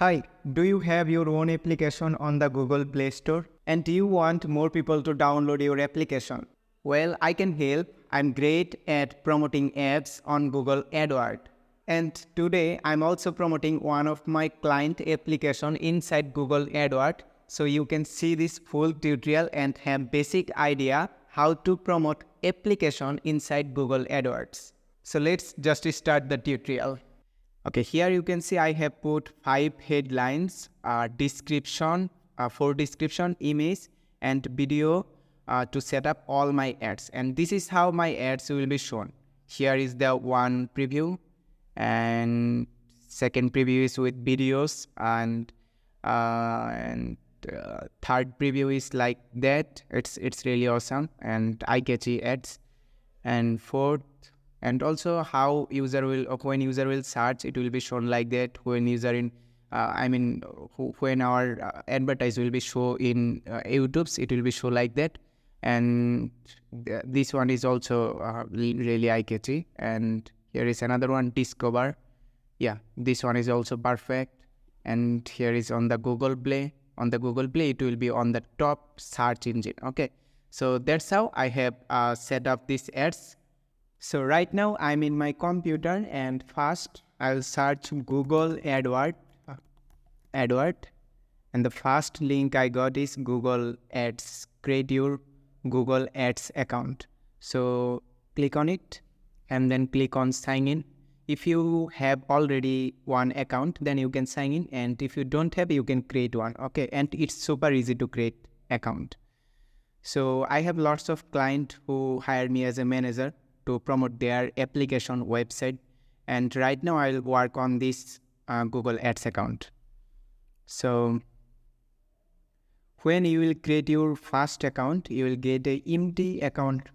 Hi, do you have your own application on the Google Play Store? And do you want more people to download your application? Well, I can help. I'm great at promoting ads on Google AdWords. And today I'm also promoting one of my client application inside Google AdWords. So you can see this full tutorial and have basic idea how to promote application inside Google AdWords. So let's just start the tutorial. Okay, here you can see I have put 5 headlines, description, for description, image and video to set up all my ads. And this is how my ads will be shown. Here is the one preview and second preview is with videos and third preview is like that. It's really awesome and eye-catchy ads. And fourth, and also how user will, when user will search, it will be shown like that. When user in, when our advertise will be shown in YouTube's, it will be shown like that. And this one is also really eye-catchy. And here is another one, discover. Yeah, this one is also perfect. And here is on the Google Play. On the Google Play, it will be on the top search engine. Okay, so that's how I have set up these ads. So right now I'm in my computer and first I'll search Google AdWords. And the first link I got is Google Ads. Create your Google Ads account. So click on it and then click on sign in. If you have already one account, then you can sign in, and if you don't have, you can create one. Okay, and it's super easy to create account. So I have lots of clients who hire me as a manager to promote their application website, and right now I'll work on this Google Ads account. So when you will create your first account, you will get an empty account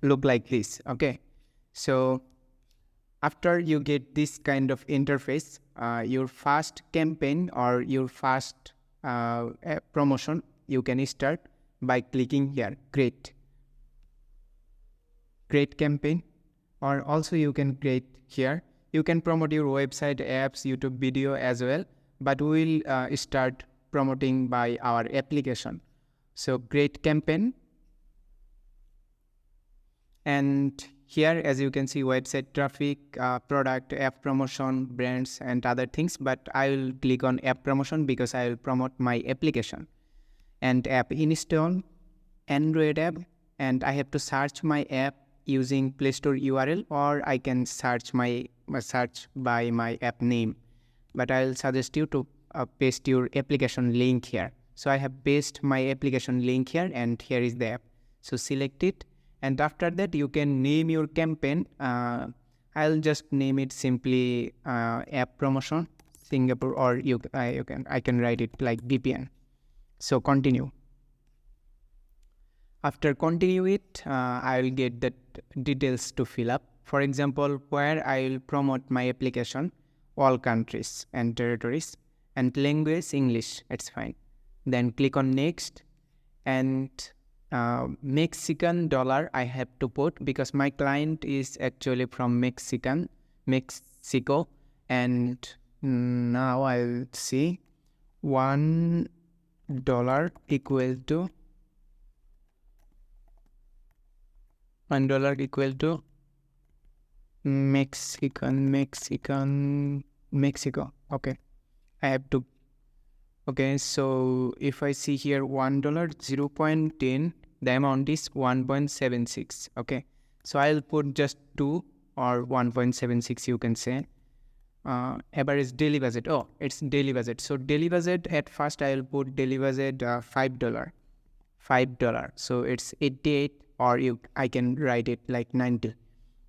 look like this. Okay, so after you get this kind of interface, your first campaign or your first promotion, you can start by clicking here, create campaign, or also you can create here. You can promote your website, apps, YouTube video as well, but we will start promoting by our application. So create campaign, and here as you can see website traffic, product, app promotion, brands and other things, but I will click on app promotion because I will promote my application. And app install, Android app, and I have to search my app using Play Store URL, or I can search by my app name, but I'll suggest you to paste your application link here. So I have pasted my application link here, and here is the app. So select it, and after that you can name your campaign. I'll just name it simply app promotion Singapore, or I can write it like VPN. So continue. After continue it, I will get the details to fill up. For example, where I will promote my application, all countries and territories, and language English, it's fine. Then click on next, and Mexican dollar I have to put because my client is actually from Mexico, and now I'll see $1 equal to Mexico. Okay, I have to. Okay, so if I see here $1, 0.10, the amount is 1.76. Okay, so I'll put just 2 or 1.76, you can say. Average daily budget. Oh, it's daily budget. So daily budget, at first I'll put daily budget $5. So it's 88, or I can write it like 90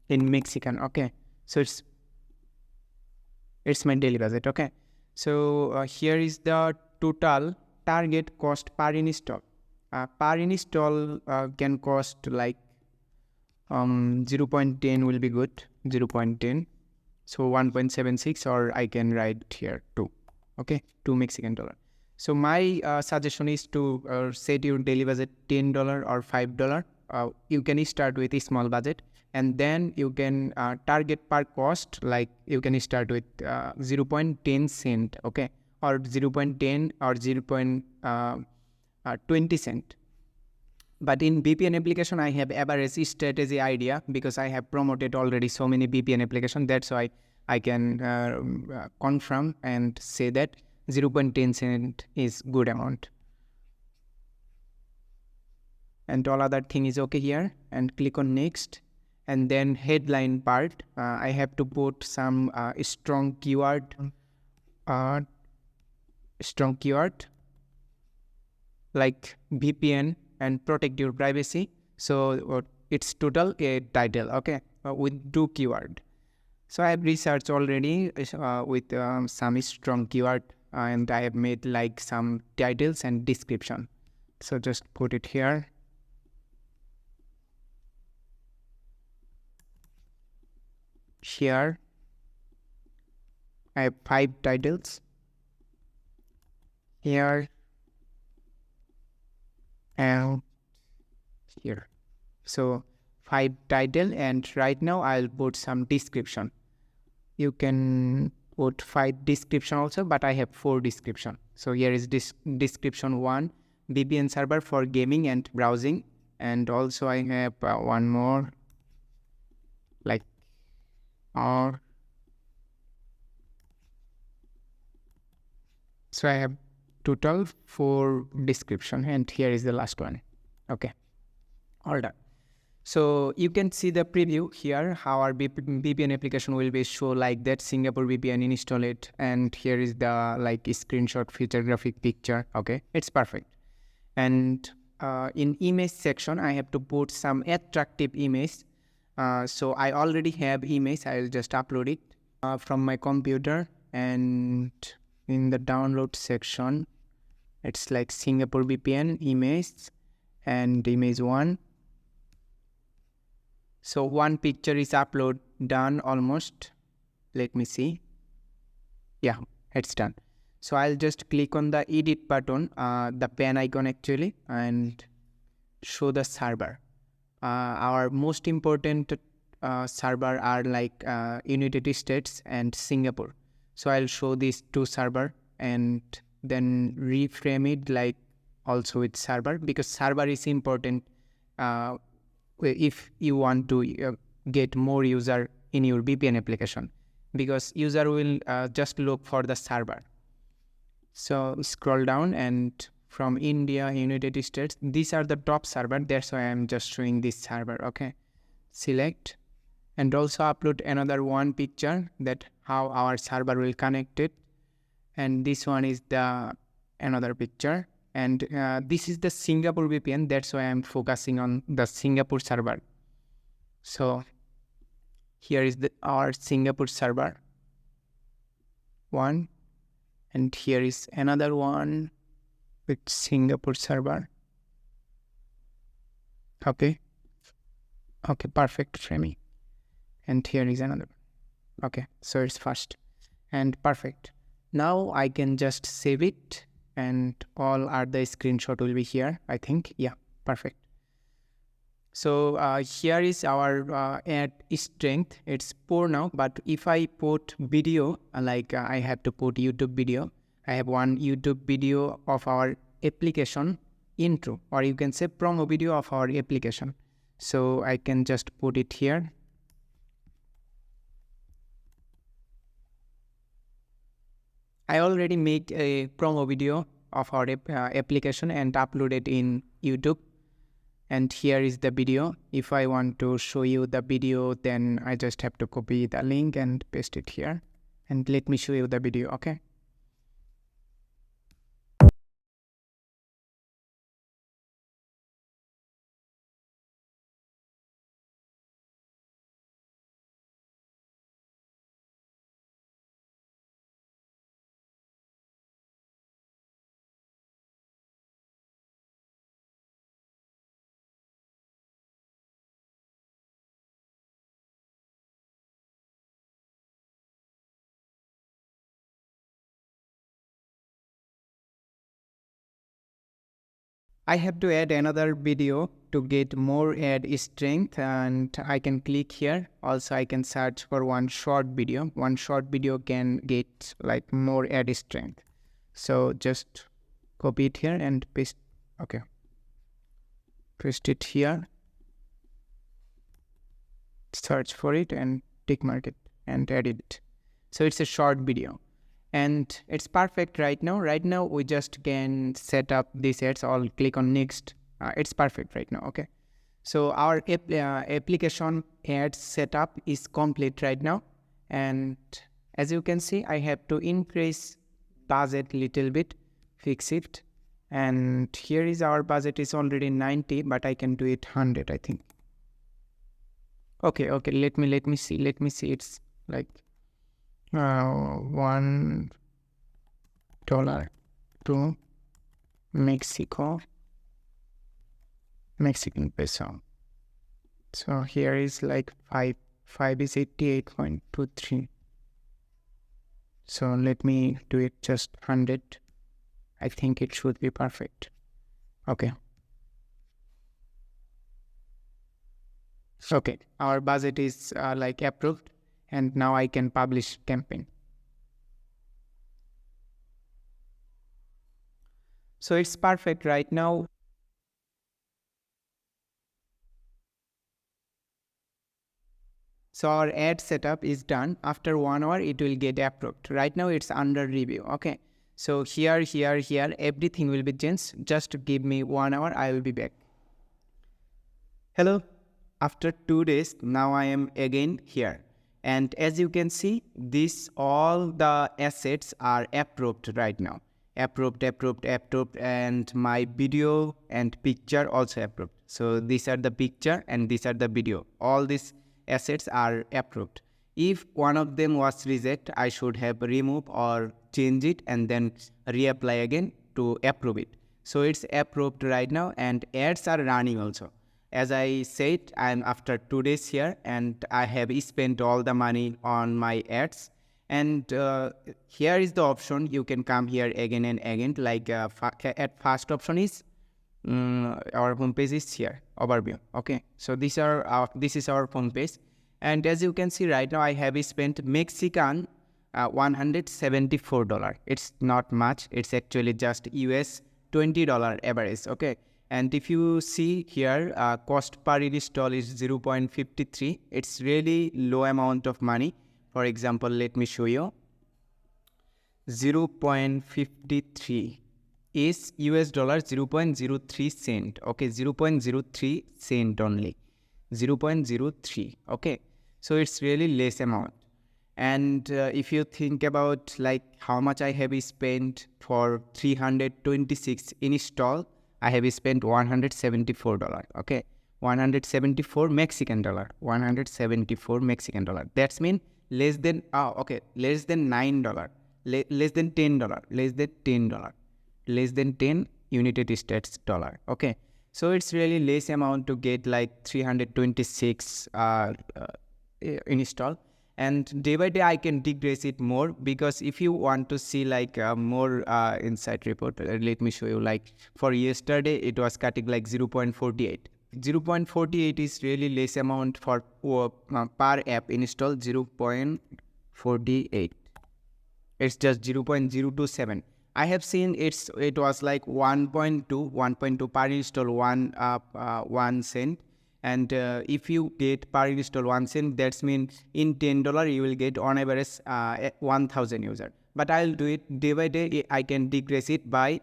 in Mexican. Okay, so it's my daily budget. Okay, so here is the total target cost per install. Per install can cost like 0.10 will be good, 0.10. So 1.76, or I can write here 2. Okay, 2 Mexican dollar. So my suggestion is to set your daily budget $10 or $5. You can start with a small budget, and then you can target per cost, like you can start with 0.10 cent, okay, or 0.10 or 0.20 cent. But in VPN application, I have average strategy idea because I have promoted already so many VPN application. That's why I can confirm and say that 0.10 cent is good amount. And all other thing is okay here, and click on next. And then headline part, I have to put some strong keyword like VPN and protect your privacy. So it's total a title, okay, with 2 keyword. So I have researched already with some strong keyword, and I have made like some titles and description. So just put it here. Here I have 5 titles. Here and here. So 5 title, and right now I'll put some description. You can put 5 description also, but I have 4 description. So here is this description 1, VPN server for gaming and browsing. And also I have one more like or. So I have total 4 description, and here is the last one. Okay, all done. So you can see the preview here, how our VPN application will be show like that. Singapore VPN, install it, and here is the like screenshot feature graphic picture. Okay, it's perfect. And in image section, I have to put some attractive image. So I already have image. I'll just upload it from my computer, and in the download section, it's like Singapore VPN image and image 1. So 1 picture is upload done almost. Let me see. Yeah, it's done. So I'll just click on the edit button, the pen icon actually, and show the server. Our most important server are like United States and Singapore. So I'll show these 2 server and then reframe it like also with server, because server is important if you want to get more user in your VPN application, because user will just look for the server. So scroll down, and from India, United States, these are the top server. That's why I'm just showing this server. Okay, select, and also upload another 1 picture that how our server will connect it. And this one is the another picture. And this is the Singapore VPN. That's why I'm focusing on the Singapore server. So here is our Singapore server 1. And here is another one with Singapore server. Okay, perfect framing. And here is another. Okay, so it's fast and perfect. Now I can just save it, and all are the screenshot will be here, I think. Yeah, perfect. So here is our ad strength. It's poor now, but if I put video, like I have to put YouTube video. I have one YouTube video of our application intro, or you can say promo video of our application. So I can just put it here. I already make a promo video of our application and upload it in YouTube. And here is the video. If I want to show you the video, then I just have to copy the link and paste it here. And let me show you the video, okay? I have to add another video to get more ad strength, and I can click here. Also, I can search for one short video. One short video can get like more ad strength. So just copy it here and paste. Okay, paste it here, search for it and tick mark it and edit it. So it's a short video and it's perfect right now. Right now we just can set up these ads. I'll click on next. It's perfect right now. Okay, so our application ads setup is complete right now, and as you can see, I have to increase budget little bit, fix it, and here is our budget is already 90, but I can do it 100, I think. Okay, let me see. It's like $1 to Mexican peso. So here is like 5 is 88.23. So let me do it just 100. I think it should be perfect. Okay. Okay, our budget is like approved, and now I can publish campaign. So it's perfect right now. So our ad setup is done. After 1 hour, it will get approved. Right now it's under review. Okay. So here, everything will be changed. Just give me 1 hour, I will be back. Hello. After 2 days, now I am again here. And as you can see, all the assets are approved right now. Approved, and my video and picture also approved. So these are the picture and these are the video. All these assets are approved. If one of them was rejected, I should have remove or change it and then reapply again to approve it. So it's approved right now and ads are running also. As I said, I'm after 2 days here and I have spent all the money on my ads. And here is the option. You can come here again and again. Like at first option is our homepage is here, overview. Okay, so this is our homepage. And as you can see right now, I have spent Mexican $174. It's not much. It's actually just US $20 average. Okay. And if you see here, cost per install is 0.53. It's really low amount of money. For example, let me show you. 0.53 is US dollar 0.03 cent. Okay, 0.03 cent only. 0.03. Okay, so it's really less amount. And if you think about like how much I have spent for 326 install, I have spent $174. Okay, 174 Mexican dollar. 174 Mexican dollar. That's mean less than less than $9. Less than $10. Less than $10. Less than 10 United States dollar. Okay, so it's really less amount to get like 326 install. And day by day I can decrease it more, because if you want to see like more insight report, let me show you. Like for yesterday it was cutting like 0.48. 0.48 is really less amount for per app install. 0.48, it's just 0.027. I have seen it was like 1.2 per install, 1 cent. And if you get per install 1 cent, that's mean in $10 you will get on average 1,000 user. But I'll do it day by day. I can decrease it by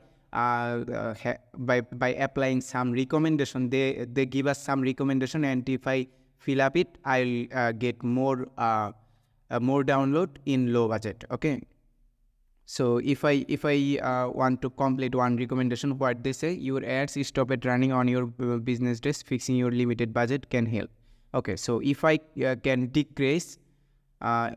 applying some recommendation. They give us some recommendation, and if I fill up it, I'll get more download in low budget. Okay. So if I want to complete one recommendation, what they say, your ads stop at running on your business days, fixing your limited budget can help. Okay, so if I can decrease, if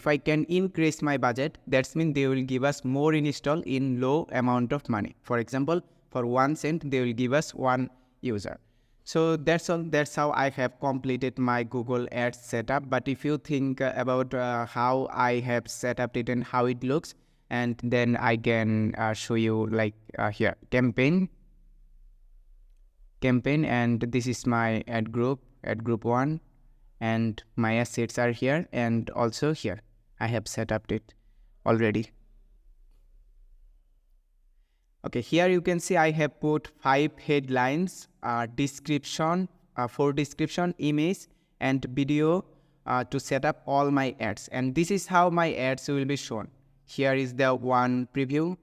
I can increase my budget, that's mean they will give us more install in low amount of money. For example, for 1 cent, they will give us 1 user. So that's all. That's how I have completed my Google Ads setup. But if you think about how I have set up it and how it looks, and then I can show you like here, campaign, and this is my ad group 1, and my assets are here, and also here I have set up it already. Okay, here you can see I have put 5 headlines, description, for description, image and video to set up all my ads. And this is how my ads will be shown. Here is the one preview,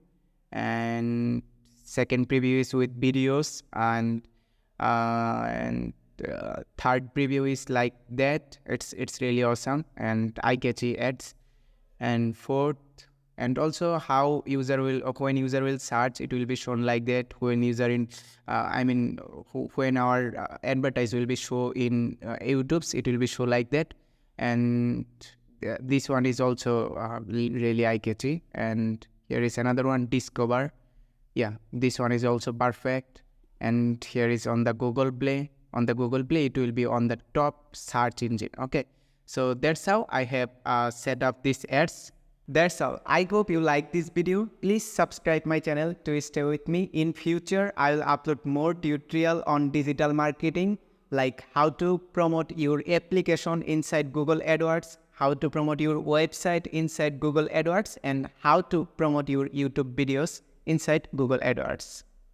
and second preview is with videos, and third preview is like that. It's really awesome and eye-catchy ads. And fourth, and also how user will, when user will search, it will be shown like that. When user in when our advertise will be show in YouTube's, it will be show like that. And this one is also really eye-catchy. And here is another one, discover. Yeah, this one is also perfect. And here is on the Google Play. On the Google Play, it will be on the top search engine. Okay, so that's how I have set up these ads. That's all. I hope you like this video. Please subscribe my channel to stay with me. In future, I'll upload more tutorial on digital marketing, like how to promote your application inside Google AdWords, how to promote your website inside Google AdWords, and how to promote your YouTube videos inside Google AdWords.